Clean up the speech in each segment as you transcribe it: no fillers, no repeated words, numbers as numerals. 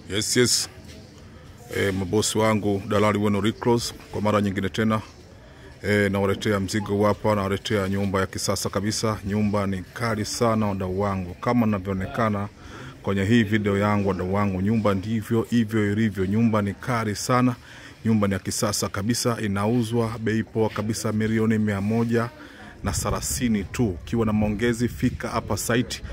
Yes. Mabosi wangu dalali wenu Rickross kwa mara nyingine tena. Nawaletea mzigo hapa, nawaletea nyumba ya kisasa kabisa. Nyumba ni kali sana wadau wangu. Kama ninavyoonekana kwenye hii video yangu wadau wangu, nyumba ndivyo hivyo ilivyo. Nyumba ni kali sana. Nyumba ni ya kisasa kabisa, inauzwa bei poa kabisa, milioni 130 tu. Ukiwa na maongezi fika hapa site,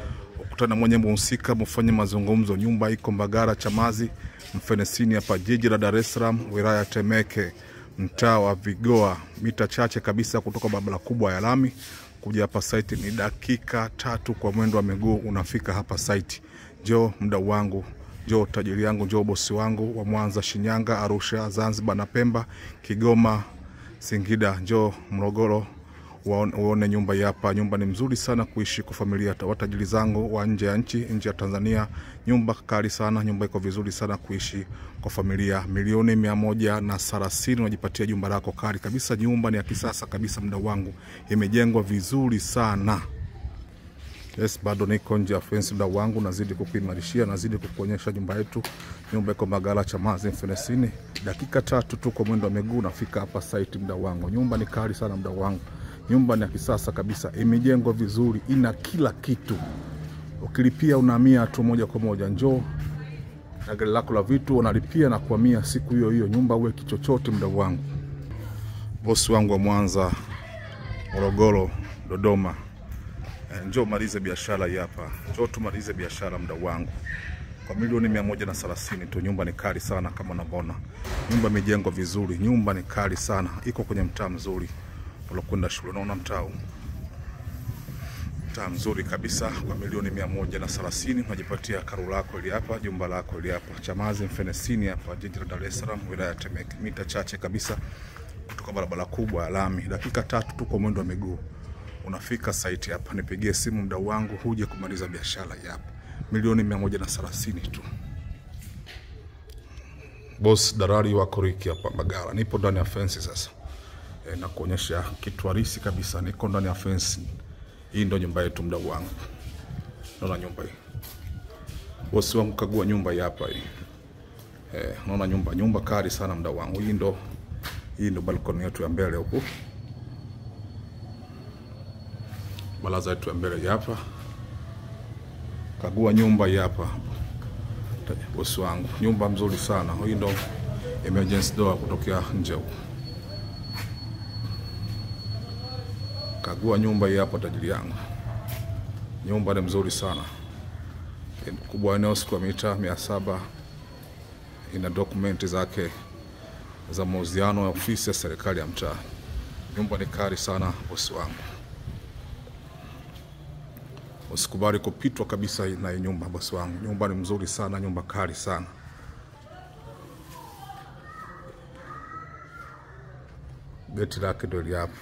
ukutana mwenye mhusika, mfanye mazungumzo. Nyumba iko Mbagala Chamazi Mfenesini hapa jiji la Dar es Salaam, wilaya Temeke, mtaa wa Vigoa, mita chache kabisa kutoka barabara kubwa ya lami. Kuja hapa site ni dakika 3 kwa mwendo wa miguu unafika hapa site. Njoo mdau wangu, njoo tajiri yangu, njoo bosi wangu wa Mwanza, Shinyanga, Arusha, Zanzibar na Pemba, Kigoma, Singida, njoo Morogoro uone nyumba hapa. Nyumba ni mzuri sana kuishi kwa familia. Watajiri zangu wa nje ya nchi, nje ya Tanzania, nyumba kali sana, nyumba iko vizuri sana kuishi kwa familia. Milioni 130 unajipatia jumba lako kali kabisa. Nyumba ni ya kisasa kabisa mdau wangu, imejengwa vizuri sana. Yes, bado niko nje ya fence mdau wangu, nazidi kukuimarishia, nazidi kukuonyesha nyumba yetu. Nyumba iko Mbagala Chamazi Mfenesini, dakika 3 tu kwa mwendo wa miguu nafika hapa site mdau wangu. Nyumba ni kali sana mdau wangu. Nyumba ni ya kisasa kabisa, imejengwa vizuri, ina kila kitu. Ukilipia unahamia tu moja kwa moja. Njoo na gari lako la vitu unalipia na kuhamia siku hiyo hiyo. Nyumba uwe kichochote mdau wangu. Bosi wangu wa Mwanza, Morogoro, Dodoma, njoo malize biashara hapa. Njoo tumalize biashara mdau wangu. Kwa milioni 130 tu. Nyumba ni kali sana kama unavyoona. Nyumba imejengwa vizuri, nyumba ni kali sana. Iko kwenye mtaa mzuri. Ulokwenda shule, unaona mtaa mzuri kabisa. Kwa milioni 130 unajipatia karu lako ili hapa, jumba lako ili hapa. Chamazi Mfenesini hapa jiji la Dar es Salaam, wilaya Temeke, mita chache kabisa kutoka barabara kubwa ya lami. Dakika 3 tu kwa mwendo wa miguu unafika site hapa. Nipigie simu mdau wangu huje kumaliza biashara hapa. Milioni 130 tu. Boss dalali wako Ricky hapa Mbagala. Nipo ndani ya fence sasa. Na kuonyesha kitu halisi kabisa, niko ndani ya fence. Hii ndio nyumba yetu mdau wangu. Naona nyumba hii. Bosi wangu kagua nyumba hii hapa hii. Naona nyumba kali sana mdau wangu. Hii ndio balcony yetu ya mbele huko. Baraza yetu ya mbele hapa. Kagua nyumba hii hapa. Bosi wangu, nyumba mzuri sana. Hii ndio emergency door kutokea nje huko. Kagua nyumba hii hapa tajiri yangu. Nyumba ni mzuri sana. Kubwa eneo square mita 700. Ina dokumenti zake za mauziano ya ofisi ya serikali ya mtaa. Nyumba ni kali sana bosi wangu. Usikubali kupitwa kabisa na hii nyumba bosi wangu. Nyumba ni mzuri sana, nyumba kali sana. Geti lake ndio hapa.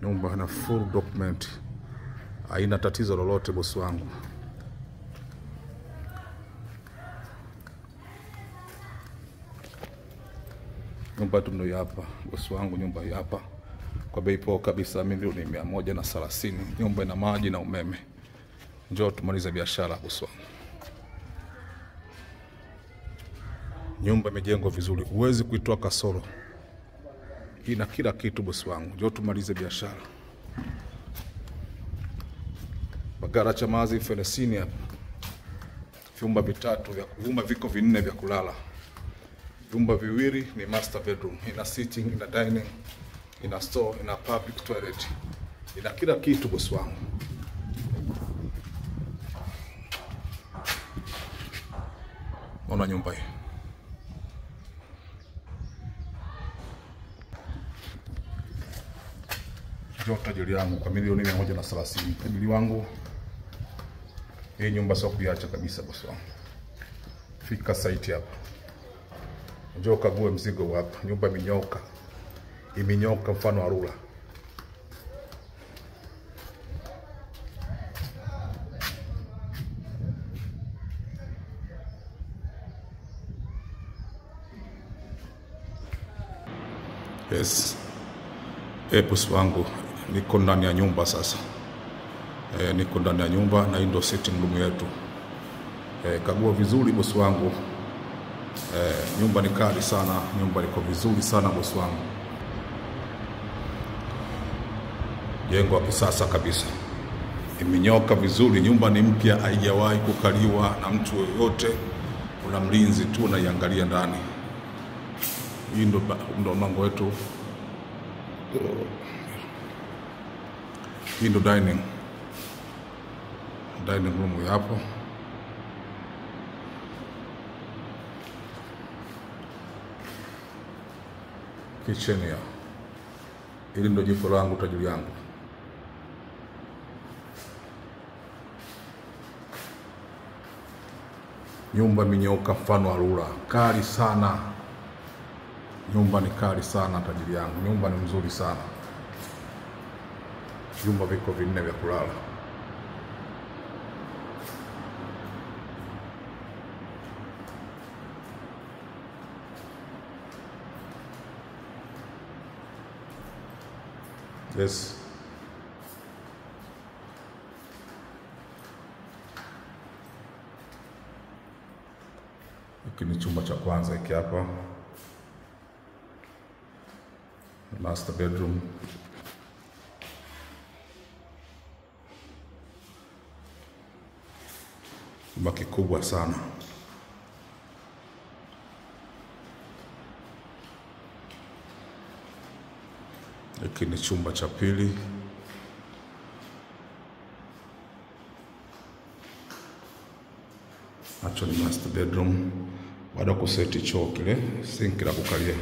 Nyumba na full document. Haina tatizo lolote bosi wangu. Nyumba tu ndio hapa bosi wangu, nyumba hii hapa. Kwa bei poa kabisa, milioni 130. Nyumba ina maji na umeme. Njoo tumalize biashara bosi wangu. Nyumba imejengwa vizuri, huwezi kuitoa kasoro. Ina kila kitu bosi wangu. Njoo tumalize biashara. Mbagala Chamazi Mfenesini hapa. Vyumba vitatu vyumba viko 4 vya kulala. Vyumba viwili ni master bedroom. Ina sitting, ina dining, ina store, ina public toilet. Ina kila kitu bosi wangu. Ona nyumba hii. Njoo tajiri yangu kwa milioni 130. Tajiri wangu, hii nyumba sio kuiacha kabisa bosi wangu. Fika site hapa. Njoo kague mzigo hapa. Nyumba imenyoka. Imenyoka mfano wa rula. Yes. Bosi wangu, niko ndani ya nyumba sasa. Niko ndani ya nyumba na hii ndio sitting room yetu. Kagua vizuri bosi wangu. Nyumba ni kali sana, nyumba liko vizuri sana bosi wangu. Jengo la kisasa kabisa, imenyoka vizuri, nyumba ni mpya, haijawahi kukaliwa na mtu yoyote. Kuna mlinzi tu unaiangalia ndani. Hii ndo mlango wetu. Hii ndo dining room hapo. Kitchen ya. Hili ndo jiko langu, tajiri yangu. Nyumba imenyoka mfano wa rula, kali sana. Nyumba ni kali sana tajiri yangu, nyumba ni mzuri sana. Vyumba viko 4 vya kulala. Yes. Hiki ni chumba cha kwanza hiki hapa. Master bedroom. Chumba kikubwa sana. Hiki ni chumba cha pili. Nacho ni master bedroom. Baada ya kuseti choo kile, sink la kukalia.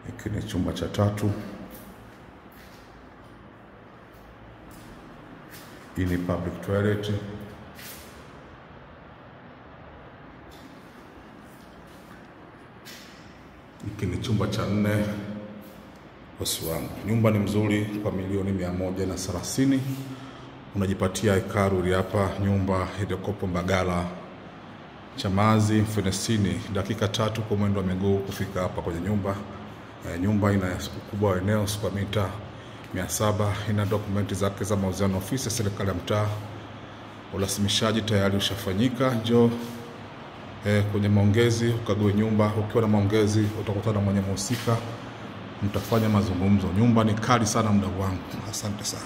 Hiki ni chumba cha tatu. Hii ni public toilet. Hiki ni chumba cha 4. Bosi wangu, nyumba ni mzuri kwa milioni 130. Unajipatia hekaru hapa, nyumba iliyoko Mbagala Chamazi Mfenesini, dakika 3 kwa mwendo wa miguu kufika hapa kwenye nyumba. Nyumba ina ukubwa wa eneo square mita 700, ina dokumenti zake za mauziano, ofisi ya serikali ya mtaa. Urasimishaji tayari ushafanyika. Njoo kwenye maongezi ukague nyumba. Ukiwa na maongezi utakutana na mwenye mhusika, mtafanya mazungumzo. Nyumba ni kali sana mdau wangu. Asante sana.